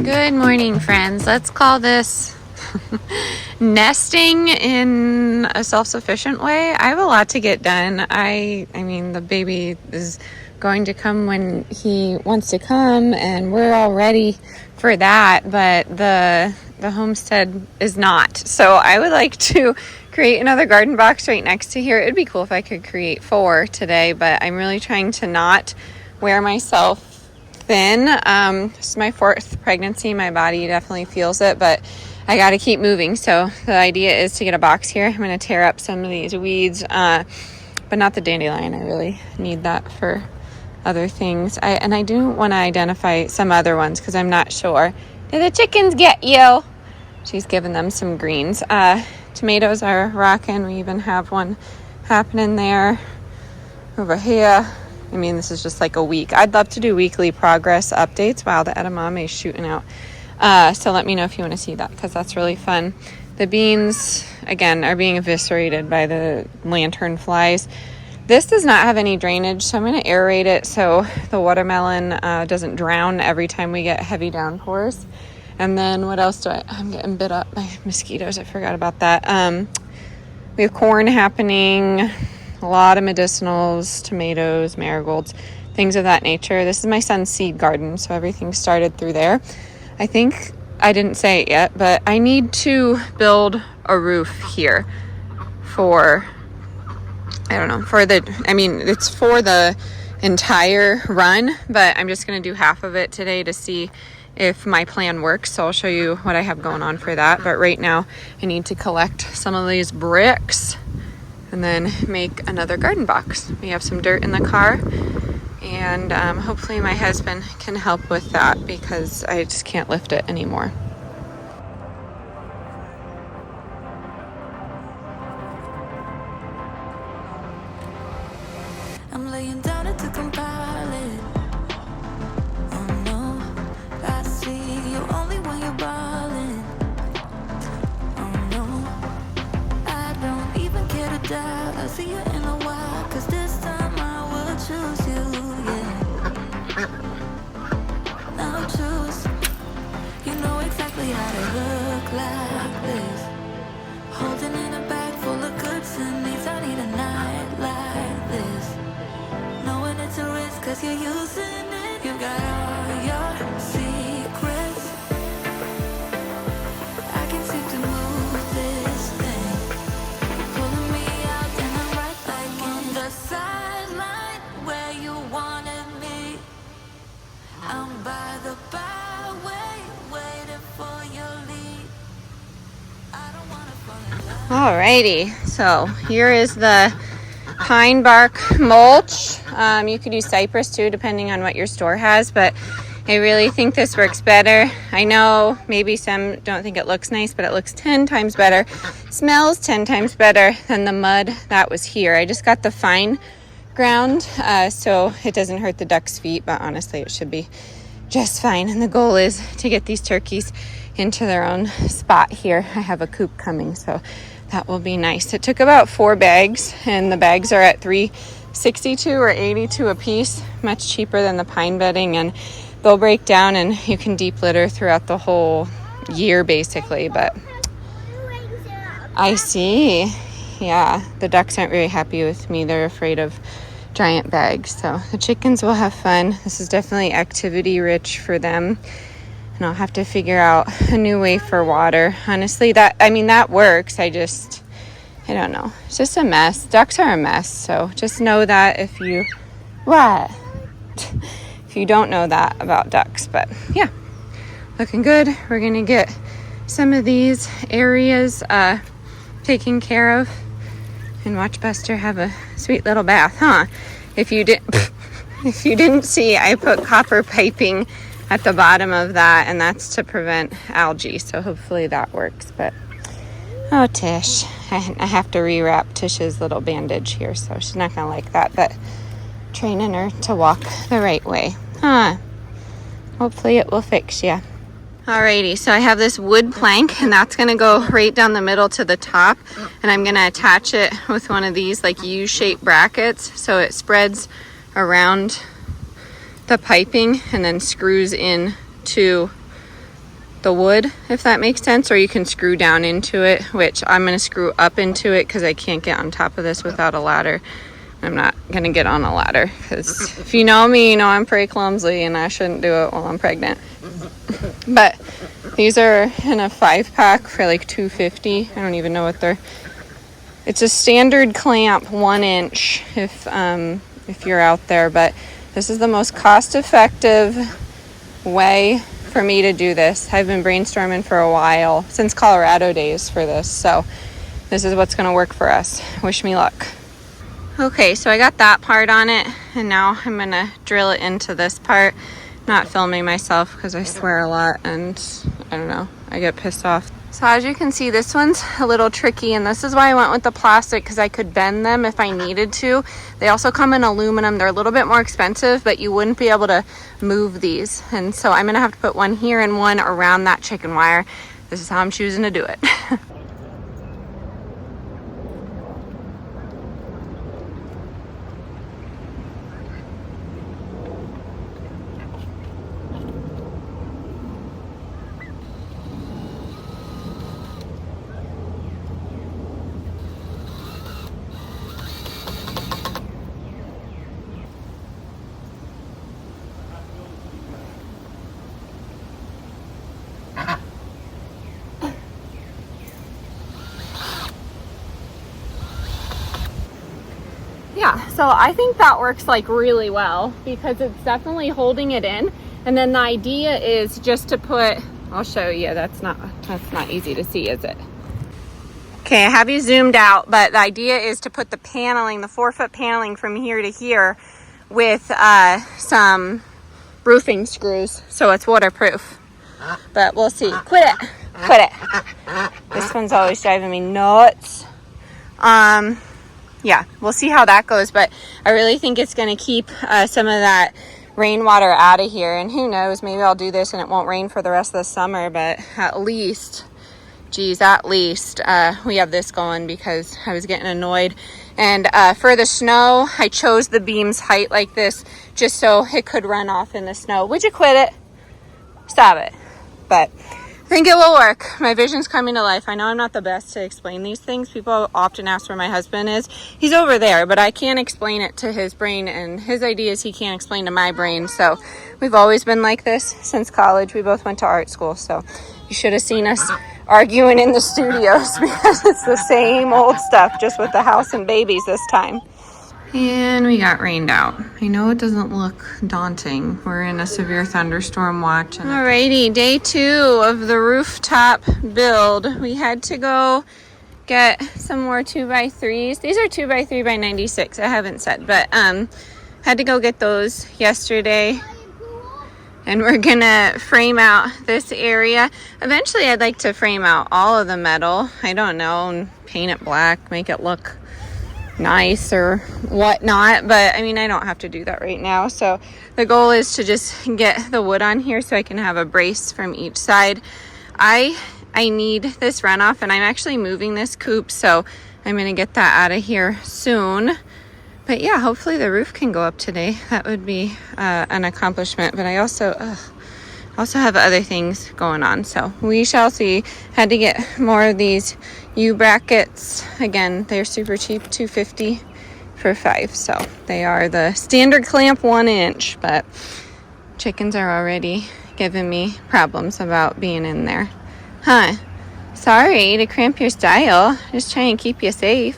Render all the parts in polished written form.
Good morning, friends. Let's call this nesting in a self-sufficient way. I have a lot to get done. I mean, the baby is going to come when he wants to come, and we're all ready for that, but the homestead is not. So I would like to create another garden box right next to here. It'd be cool if I could create 4 today, but I'm really trying to not wear myself thin. This is my 4th pregnancy. My body definitely feels it, but I got to keep moving. So the idea is to get a box here. I'm going to tear up some of these weeds, but not the dandelion. I really need that for other things. I do want to identify some other ones because I'm not sure. Did the chickens get you? She's giving them some greens. Tomatoes are rocking. We even have one happening there over here. I mean, this is just like a week. I'd love to do weekly progress updates while the edamame is shooting out. So let me know if you want to see that because that's really fun. The beans, again, are being eviscerated by the lantern flies. This does not have any drainage, so I'm going to aerate it so the watermelon doesn't drown every time we get heavy downpours. And then what else I'm getting bit up by mosquitoes. I forgot about that. We have corn happening. A lot of medicinals, tomatoes, marigolds, things of that nature. This is my son's seed garden, so everything started through there. I think I didn't say it yet, but I need to build a roof here for, it's for the entire run, but I'm just going to do half of it today to see if my plan works. So I'll show you what I have going on for that. But right now I need to collect some of these bricks and then make another garden box. We have some dirt in the car, and hopefully my husband can help with that because I just can't lift it anymore. I'm laying down it to compile it. Oh no, I see you only when you're balling. Oh no, I don't even care to doubt. I'll see you in a while, cause this time I will choose you, yeah. Now choose. You know exactly how to look like this. Holding in a bag full of goods and needs. I need a night like this. Knowing it's a risk cause you're using it. You got all your secrets. I can seem to move this thing. Pulling me out and I'm right back on the sideline where you wanted me. I'm by the byway waiting for your lead. I don't wanna fall in love. Alrighty, so here is the pine bark mulch. You could use cypress too, depending on what your store has, but I really think this works better. I know maybe some don't think it looks nice, but it looks 10 times better. Smells 10 times better than the mud that was here. I just got the fine ground, so it doesn't hurt the ducks' feet, but honestly, it should be just fine. And the goal is to get these turkeys into their own spot here. I have a coop coming, so that will be nice. It took about 4 bags, and the bags are at $3.62 or $82 a piece, much cheaper than the pine bedding, and they'll break down and you can deep litter throughout the whole year basically. But I see, yeah, the ducks aren't very happy with me. They're afraid of giant bags, so the chickens will have fun. This is definitely activity rich for them. And I'll have to figure out a new way for water. Honestly, that works. I don't know. It's just a mess. Ducks are a mess. So just know that if you don't know that about ducks. But yeah, looking good. We're going to get some of these areas taken care of and watch Buster have a sweet little bath, huh? If you didn't see, I put copper piping at the bottom of that, and that's to prevent algae, so hopefully that works. But oh, Tish, I have to rewrap Tish's little bandage here, so she's not gonna like that, but training her to walk the right way, huh? Hopefully it will fix ya. Alrighty, so I have this wood plank, and that's gonna go right down the middle to the top, and I'm gonna attach it with one of these like U-shaped brackets so it spreads around the piping and then screws in to the wood, if that makes sense, or you can screw down into it, which I'm going to screw up into it because I can't get on top of this without a ladder. I'm not going to get on a ladder because if you know me, you know I'm pretty clumsy and I shouldn't do it while I'm pregnant. But these are in a 5-pack for like $2.50. I don't even know what they're... It's a standard clamp, 1 inch if you're out there, but this is the most cost-effective way for me to do this. I've been brainstorming for a while, since Colorado days, for this, so this is what's going to work for us. Wish me luck. Okay, so I got that part on it, and now I'm going to drill it into this part. Not filming myself because I swear a lot, and I don't know, I get pissed off. So as you can see, this one's a little tricky, and this is why I went with the plastic, because I could bend them if I needed to. They also come in aluminum. They're a little bit more expensive, but you wouldn't be able to move these. And so I'm gonna have to put one here and one around that chicken wire. This is how I'm choosing to do it. Yeah, so I think that works like really well because it's definitely holding it in. And then the idea is just to put, I'll show you, that's not easy to see, is it? Okay, I have you zoomed out, but the idea is to put the paneling, the 4-foot paneling from here to here with some roofing screws so it's waterproof. But we'll see. Quit it. This one's always driving me nuts. Yeah, we'll see how that goes, but I really think it's going to keep some of that rainwater out of here, and who knows, maybe I'll do this and it won't rain for the rest of the summer, but at least we have this going because I was getting annoyed. And for the snow, I chose the beam's height like this just so it could run off in the snow. Would you quit it? Stop it. But I think it will work. My vision's coming to life. I know I'm not the best to explain these things. People often ask where my husband is. He's over there, but I can't explain it to his brain, and his ideas he can't explain to my brain. So we've always been like this since college. We both went to art school, so you should have seen us arguing in the studios because it's the same old stuff, just with the house and babies this time. And we got rained out. I know it doesn't look daunting. We're in a severe thunderstorm watch. Alrighty, day 2 of the rooftop build. We had to go get some more 2x3s. These are 2x3 by 96. I haven't said, but had to go get those yesterday. And we're gonna frame out this area. Eventually I'd like to frame out all of the metal. I don't know, and paint it black, make it look nice or whatnot, but I mean, I don't have to do that right now. So the goal is to just get the wood on here so I can have a brace from each side. I need this runoff, and I'm actually moving this coop, so I'm gonna get that out of here soon. But yeah, hopefully the roof can go up today. That would be an accomplishment, but I also have other things going on, so we shall see. Had to get more of these U-brackets. Again, they're super cheap, $2.50 for 5. So they are the standard clamp 1 inch, but chickens are already giving me problems about being in there. Huh? Sorry to cramp your style. Just trying to keep you safe.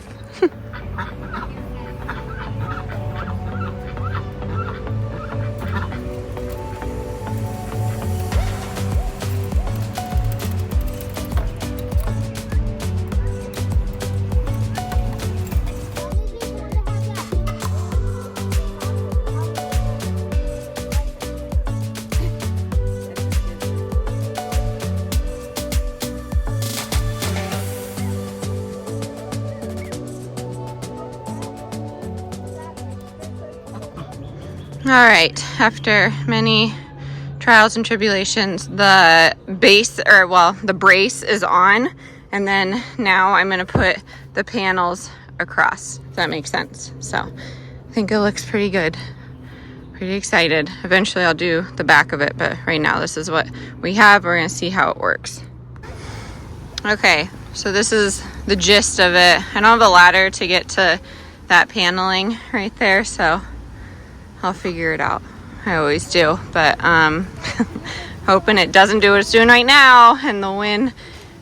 All right, after many trials and tribulations, the brace is on, and then now I'm gonna put the panels across, if that makes sense. So I think it looks pretty good. pretty excited. Eventually I'll do the back of it, but right now this is what we have. We're gonna see how it works. Okay, so this is the gist of it. I don't have a ladder to get to that paneling right there, so I'll figure it out. I always do, but hoping it doesn't do what it's doing right now and the wind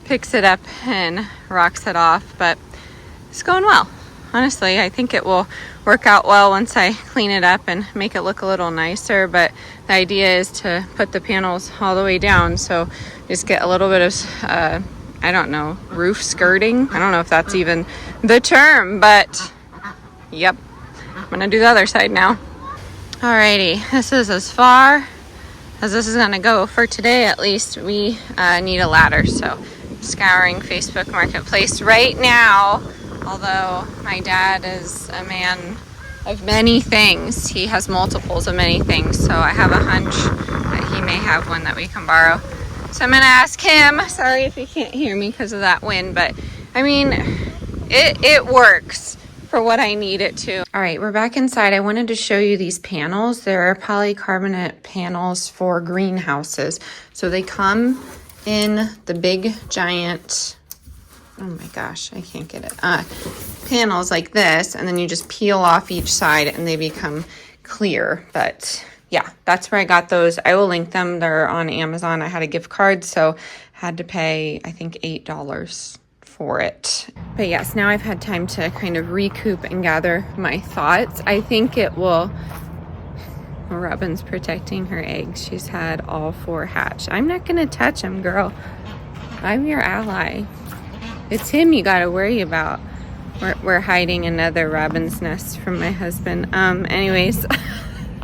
picks it up and rocks it off, but it's going well. Honestly, I think it will work out well once I clean it up and make it look a little nicer, but the idea is to put the panels all the way down, so just get a little bit of, I don't know, roof skirting. I don't know if that's even the term, but yep. I'm gonna do the other side now. Alrighty, this is as far as this is gonna go for today. At least we need a ladder, so scouring Facebook Marketplace right now. Although my dad is a man of many things, he has multiples of many things, so I have a hunch that he may have one that we can borrow. So I'm gonna ask him. Sorry if you can't hear me because of that wind, but I mean, it works for what I need it to. All right, we're back inside. I wanted to show you these panels. They're polycarbonate panels for greenhouses. So they come in the big giant, oh my gosh, I can't get it. Panels like this, and then you just peel off each side and they become clear. But yeah, that's where I got those. I will link them. They're on Amazon. I had a gift card, so had to pay, I think, $8 for it. But yes, now I've had time to kind of recoup and gather my thoughts. I think it will. Robin's protecting her eggs. She's had all 4 hatch. I'm not gonna touch them, girl. I'm your ally. It's him you gotta worry about. We're hiding another robin's nest from my husband. Anyways.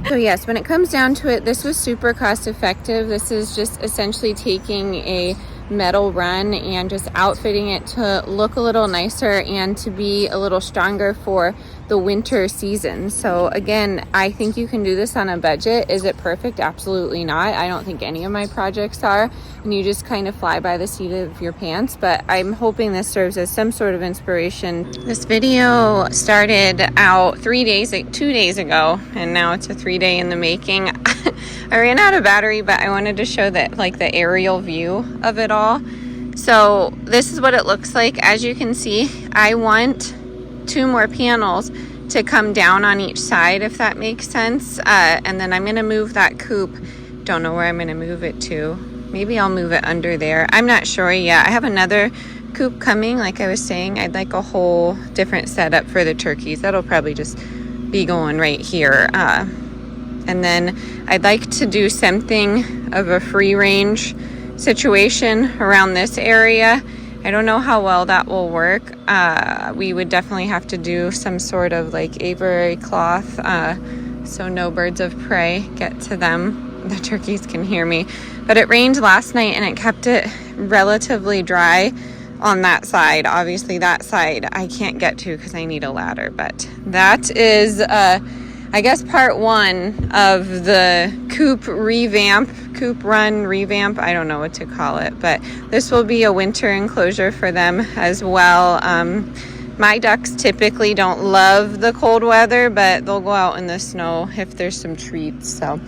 So yes, when it comes down to it, this was super cost effective. This is just essentially taking a metal run and just outfitting it to look a little nicer and to be a little stronger for the winter season. So again, I think you can do this on a budget. Is it perfect? Absolutely not. I don't think any of my projects are, and you just kind of fly by the seat of your pants, but I'm hoping this serves as some sort of inspiration. This video started out 2 days ago, and now it's a 3-day in the making. I ran out of battery, but I wanted to show that, like, the aerial view of it all. So this is what it looks like. As you can see, I want 2 more panels to come down on each side, if that makes sense. And then I'm going to move that coop. Don't know where I'm going to move it to. Maybe I'll move it under there. I'm not sure yet. I have another coop coming. Like I was saying, I'd like a whole different setup for the turkeys. That'll probably just be going right here. And then I'd like to do something of a free range situation around this area. I don't know how well that will work. We would definitely have to do some sort of like aviary cloth so no birds of prey get to them. The turkeys can hear me. But it rained last night and it kept it relatively dry on that side. Obviously that side I can't get to because I need a ladder. But that is I guess part 1 of the coop run revamp. I don't know what to call it, but this will be a winter enclosure for them as well. My ducks typically don't love the cold weather, but they'll go out in the snow if there's some treats. So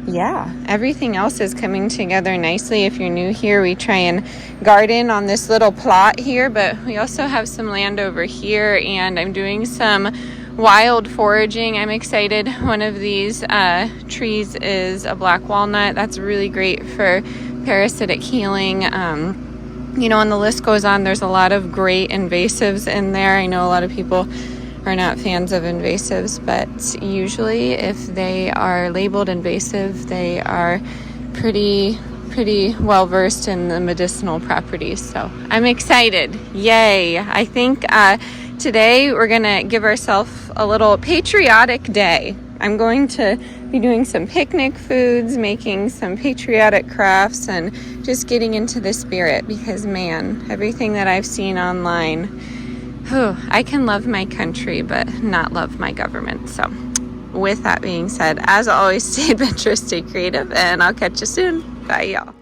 yeah, everything else is coming together nicely. If you're new here, we try and garden on this little plot here, but we also have some land over here, and I'm doing some wild foraging. I'm excited. One of these trees is a black walnut. That's really great for parasitic healing. You know, and the list goes on. There's a lot of great invasives in there. I know a lot of people are not fans of invasives, but usually if they are labeled invasive, they are pretty well versed in the medicinal properties. So I'm excited. Yay. I think today we're gonna give ourselves a little patriotic day. I'm going to be doing some picnic foods, making some patriotic crafts, and just getting into the spirit because, man, everything that I've seen online, I can love my country but not love my government. So with that being said, as always, stay adventurous, stay creative, and I'll catch you soon. Bye, y'all.